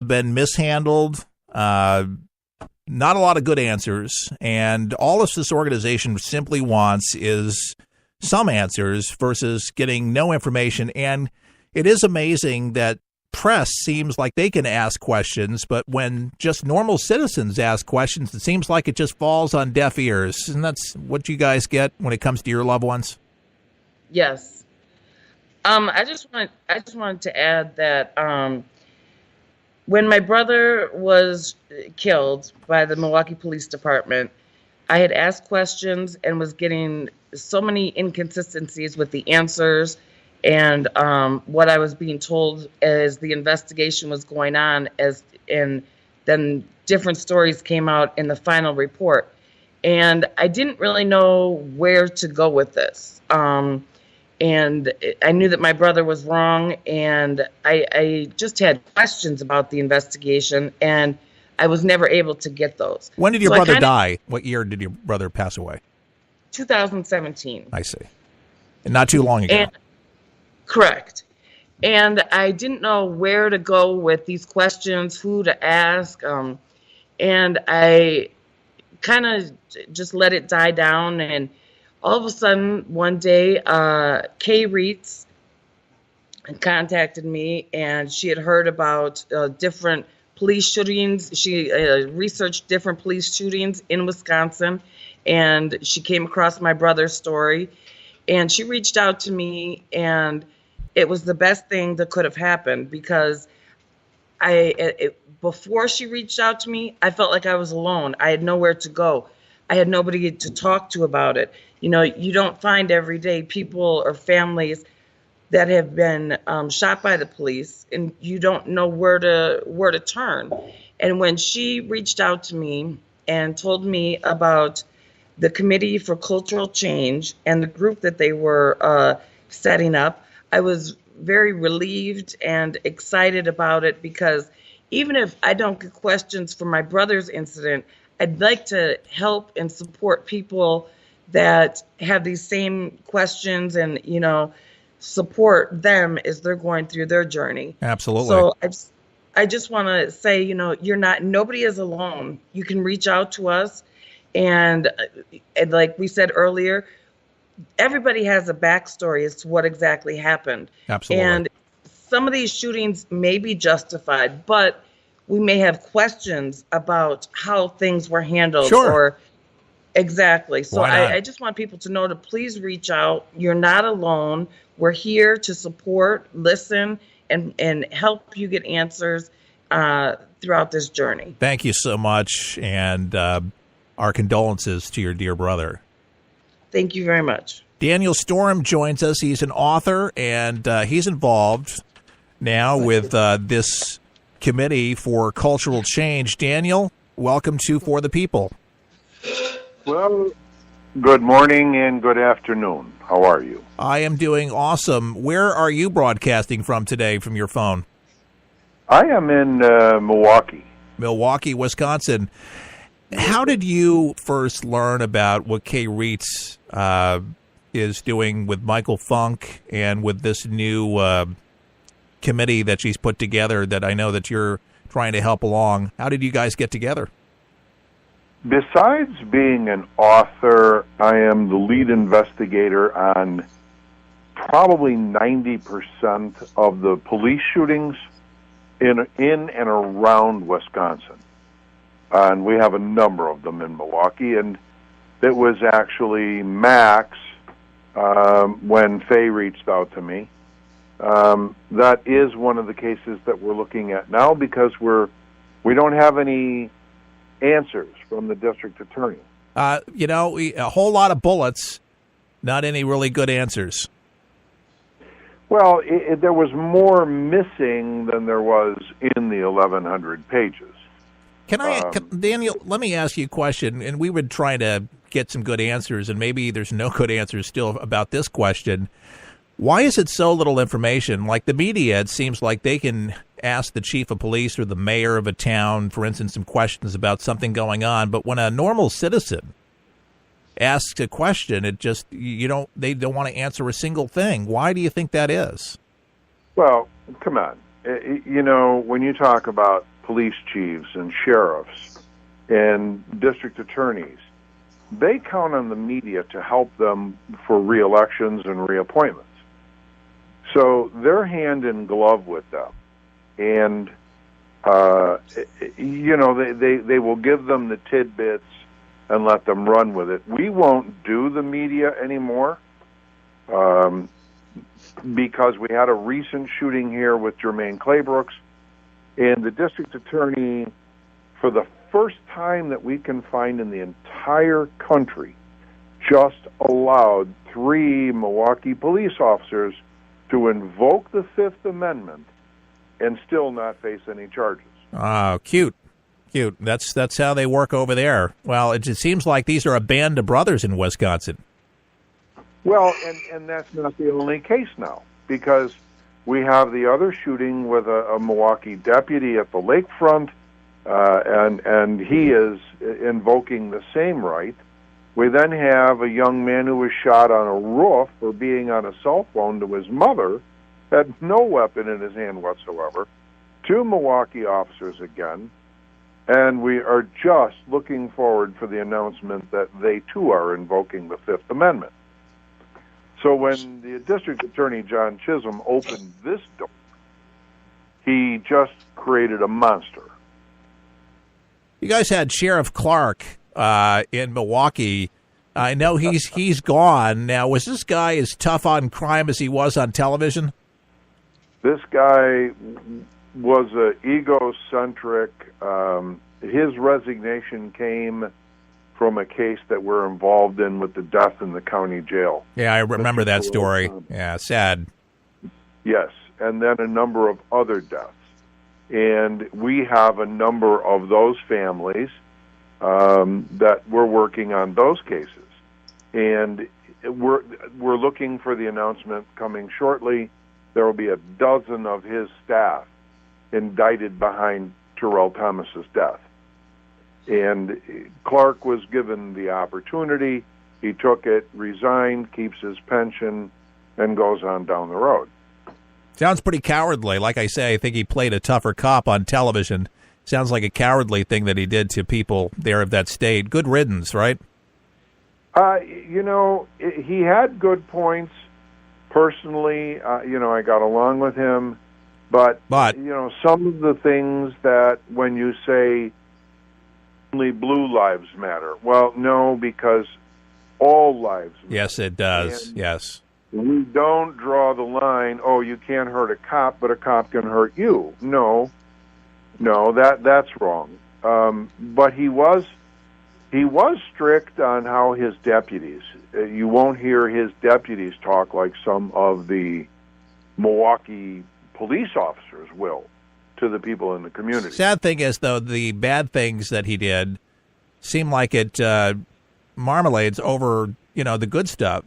been mishandled, not a lot of good answers, and all this organization simply wants is some answers versus getting no information. And it is amazing that press seems like they can ask questions, but when just normal citizens ask questions, it seems like it just falls on deaf ears. And that's what you guys get when it comes to your loved ones? Yes. I just wanted to add that when my brother was killed by the Milwaukee Police Department, I had asked questions and was getting so many inconsistencies with the answers and what I was being told as the investigation was going on, and then different stories came out in the final report. And I didn't really know where to go with this. And I knew that my brother was wrong, and I just had questions about the investigation, and I was never able to get those. When did your brother die? What year did your brother pass away? 2017. I see. And not too long ago. Correct. And I didn't know where to go with these questions, who to ask, and I kind of just let it die down. And all of a sudden, one day, Kay Reitz contacted me, and she had heard about different police shootings. She researched different police shootings in Wisconsin, and she came across my brother's story, and she reached out to me, and it was the best thing that could have happened, because before she reached out to me, I felt like I was alone. I had nowhere to go. I had nobody to talk to about it. You know, you don't find every day people or families that have been shot by the police, and you don't know where to turn. And when she reached out to me and told me about the Committee for Cultural Change and the group that they were setting up, I was very relieved and excited about it, because even if I don't get questions for my brother's incident, I'd like to help and support people that have these same questions and, you know, support them as they're going through their journey. Absolutely. So I just want to say, you know, nobody is alone. You can reach out to us. And like we said earlier, everybody has a backstory as to what exactly happened. Absolutely. And some of these shootings may be justified, but we may have questions about how things were handled. Sure. Exactly. So I just want people to know to please reach out. You're not alone. We're here to support, listen, and help you get answers throughout this journey. Thank you so much, and our condolences to your dear brother. Thank you very much. Daniel Storm joins us. He's an author, and he's involved now with this Committee for Cultural Change. Daniel, welcome to For the People. Well, good morning and good afternoon. How are you? I am doing awesome. Where are you broadcasting from today from your phone? I am in Milwaukee. Milwaukee, Wisconsin. How did you first learn about what Kay Reitz is doing with Michael Funk and with this new committee that she's put together that I know that you're trying to help along? How did you guys get together? Besides being an author, I am the lead investigator on probably 90% of the police shootings in and around Wisconsin. And we have a number of them in Milwaukee. And it was actually Max, when Faye reached out to me. That is one of the cases that we're looking at now, because we don't have any answers from the district attorney. A whole lot of bullets, not any really good answers. Well, there was more missing than there was in the 1,100 pages. Daniel, let me ask you a question, and we would try to get some good answers, and maybe there's no good answers still about this question. Why is it so little information? Like the media, it seems like they can ask the chief of police or the mayor of a town, for instance, some questions about something going on. But when a normal citizen asks a question, they don't want to answer a single thing. Why do you think that is? Well, come on. When you talk about police chiefs and sheriffs and district attorneys, they count on the media to help them for re-elections and reappointments. So they're hand in glove with them. And, they will give them the tidbits and let them run with it. We won't do the media anymore because we had a recent shooting here with Jermaine Claybrooks, and the district attorney, for the first time that we can find in the entire country, just allowed 3 Milwaukee police officers to invoke the Fifth Amendment and still not face any charges. Oh, cute. That's how they work over there. Well, it just seems like these are a band of brothers in Wisconsin. Well, and that's not the only case now, because we have the other shooting with a Milwaukee deputy at the lakefront, and he is invoking the same right. We then have a young man who was shot on a roof for being on a cell phone to his mother, had no weapon in his hand whatsoever. 2 Milwaukee officers again, and we are just looking forward for the announcement that they too are invoking the Fifth Amendment. So when the district attorney, John Chisholm, opened this door, he just created a monster. You guys had Sheriff Clark in Milwaukee. I know he's gone now. Was this guy as tough on crime as he was on television? This guy was egocentric. His resignation came from a case that we're involved in with the death in the county jail. Yeah, I remember that story. Yeah, sad. Yes, and then a number of other deaths. And we have a number of those families that we're working on those cases. And we're looking for the announcement coming shortly. There will be a dozen of his staff indicted behind Terrell Thomas's death. And Clark was given the opportunity. He took it, resigned, keeps his pension, and goes on down the road. Sounds pretty cowardly. Like I say, I think he played a tougher cop on television. Sounds like a cowardly thing that he did to people there of that state. Good riddance, right? He had good points. Personally, I got along with him. But some of the things that when you say only blue lives matter, well, no, because all lives matter. Yes, it does. And yes. We don't draw the line, you can't hurt a cop, but a cop can hurt you. No, that's wrong. But he was strict on how his deputies, you won't hear his deputies talk like some of the Milwaukee police officers will to the people in the community. Sad thing is, though, the bad things that he did seem like it marmalades over, the good stuff.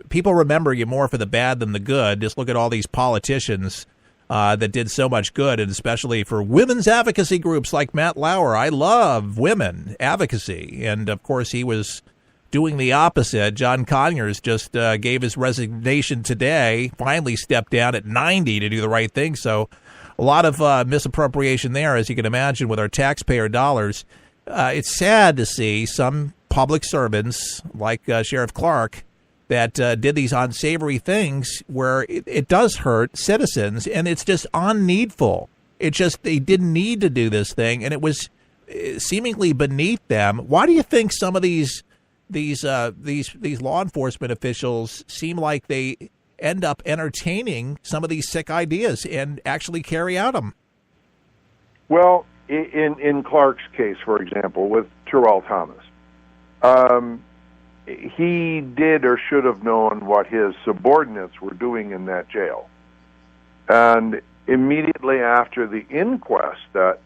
People remember you more for the bad than the good. Just look at all these politicians that did so much good, and especially for women's advocacy groups like Matt Lauer. I love women advocacy, and of course he was doing the opposite. John Conyers just gave his resignation today, finally stepped down at 90 to do the right thing. So a lot of misappropriation there, as you can imagine, with our taxpayer dollars. It's sad to see some public servants like Sheriff Clark that did these unsavory things where it does hurt citizens, and it's just unneedful. They didn't need to do this thing, and it was seemingly beneath them. Why do you think some of these law enforcement officials seem like they end up entertaining some of these sick ideas and actually carry out them? Well, in Clark's case, for example, with Terrell Thomas, he did or should have known what his subordinates were doing in that jail. And immediately after the inquest that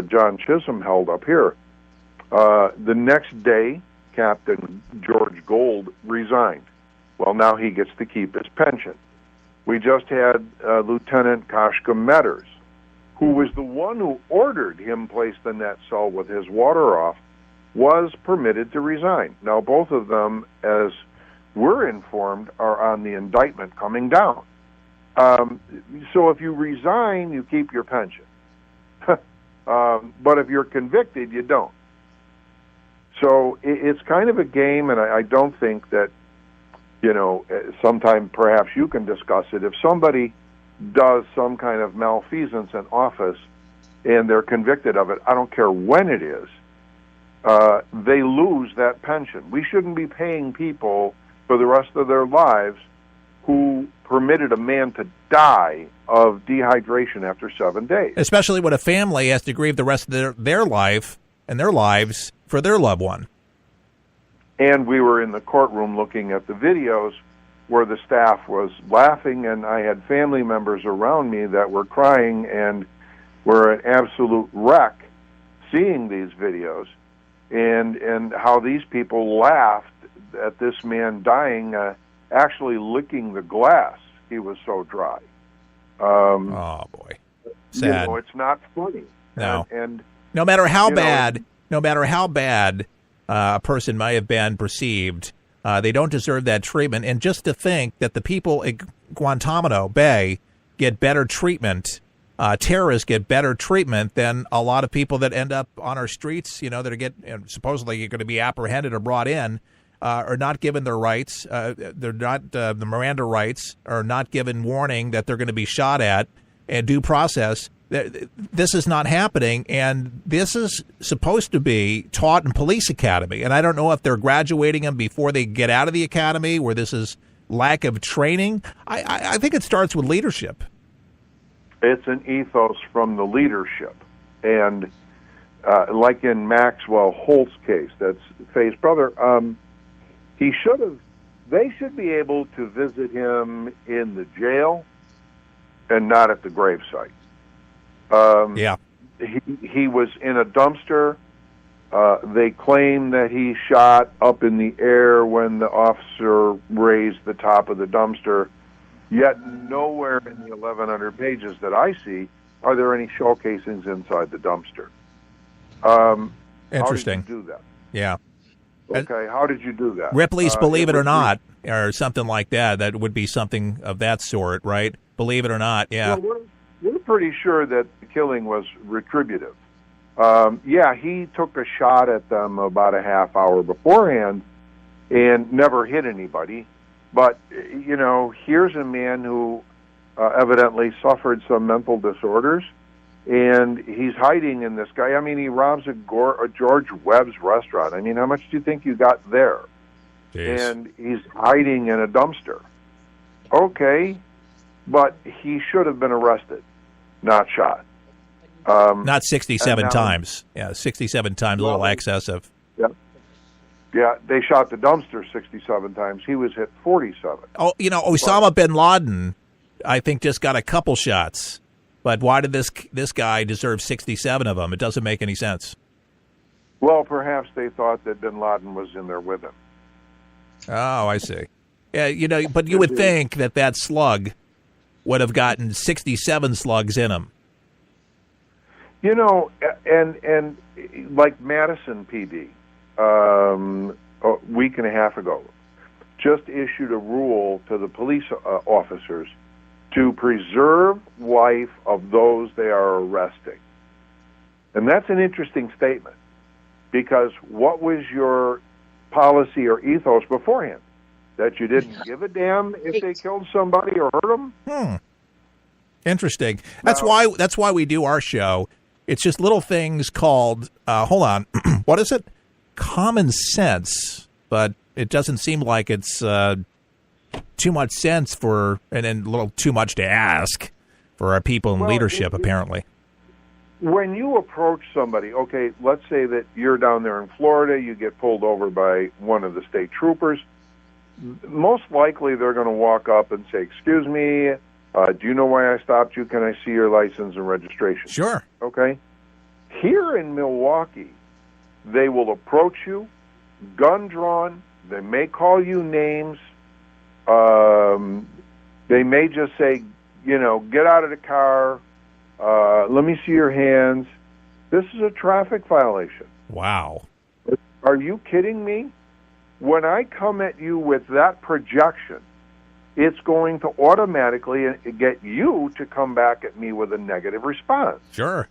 John Chisholm held up here, the next day, Captain George Gold resigned. Well, now he gets to keep his pension. We just had Lieutenant Kashka Metters, who was the one who ordered him placed in that cell with his water off, was permitted to resign. Now, both of them, as we're informed, are on the indictment coming down. So if you resign, you keep your pension. But if you're convicted, you don't. So it's kind of a game, and I don't think that, sometime perhaps you can discuss it. If somebody does some kind of malfeasance in office and they're convicted of it, I don't care when it is, they lose that pension. We shouldn't be paying people for the rest of their lives who permitted a man to die of dehydration after 7 days. Especially when a family has to grieve the rest of their life and their lives for their loved one. And we were in the courtroom looking at the videos where the staff was laughing, and I had family members around me that were crying and were an absolute wreck seeing these videos, and how these people laughed at this man dying, actually licking the glass. He was so dry. Oh, boy. Sad. It's not funny. No. And no matter how bad a person might have been perceived, they don't deserve that treatment. And just to think that the people at Guantanamo Bay get better treatment, terrorists get better treatment than a lot of people that end up on our streets, that are supposedly going to be apprehended or brought in, are not given their rights. They're not the Miranda rights, are not given warning that they're going to be shot at, and due process. This is not happening, and this is supposed to be taught in police academy. And I don't know if they're graduating them before they get out of the academy, where this is lack of training. I think it starts with leadership. It's an ethos from the leadership. And like in Maxwell Holt's case, that's Faye's brother, they should be able to visit him in the jail and not at the gravesite. He was in a dumpster. They claim that he shot up in the air when the officer raised the top of the dumpster. Yet nowhere in the 1,100 pages that I see are there any shell casings inside the dumpster. Interesting. How did you do that? Yeah. Okay, how did you do that? Ripley's Believe It or Not, or something like that. That would be something of that sort, right? Believe It or Not, yeah. Well, we're pretty sure that the killing was retributive. He took a shot at them about a half hour beforehand and never hit anybody. But, here's a man who evidently suffered some mental disorders, and he's hiding in this guy. I mean, he robs a George Webb's restaurant. I mean, how much do you think you got there? Jeez. And he's hiding in a dumpster. Okay, but he should have been arrested, not shot. Not 67 times. Yeah, 67 times, a little excessive. Yeah, they shot the dumpster 67 times. He was hit 47. Oh, Osama bin Laden, I think, just got a couple shots. But why did this guy deserve 67 of them? It doesn't make any sense. Well, perhaps they thought that bin Laden was in there with him. Oh, I see. Yeah, but you would think that slug would have gotten 67 slugs in him. And like Madison PD, a week and a half ago, just issued a rule to the police officers to preserve life of those they are arresting. And that's an interesting statement, because what was your policy or ethos beforehand? That you didn't give a damn if they killed somebody or hurt them? Interesting. That's why we do our show. It's just little things called, hold on, what is it? Common sense, but it doesn't seem like it's too much sense and a little too much to ask for our people in leadership, apparently. When you approach somebody, okay, let's say that you're down there in Florida, you get pulled over by one of the state troopers, most likely they're going to walk up and say, excuse me, do you know why I stopped you? Can I see your license and registration? Sure. Okay. Here in Milwaukee, they will approach you, gun drawn. They may call you names. They may just say, get out of the car. Let me see your hands. This is a traffic violation. Wow. Are you kidding me? When I come at you with that projection, it's going to automatically get you to come back at me with a negative response. Sure.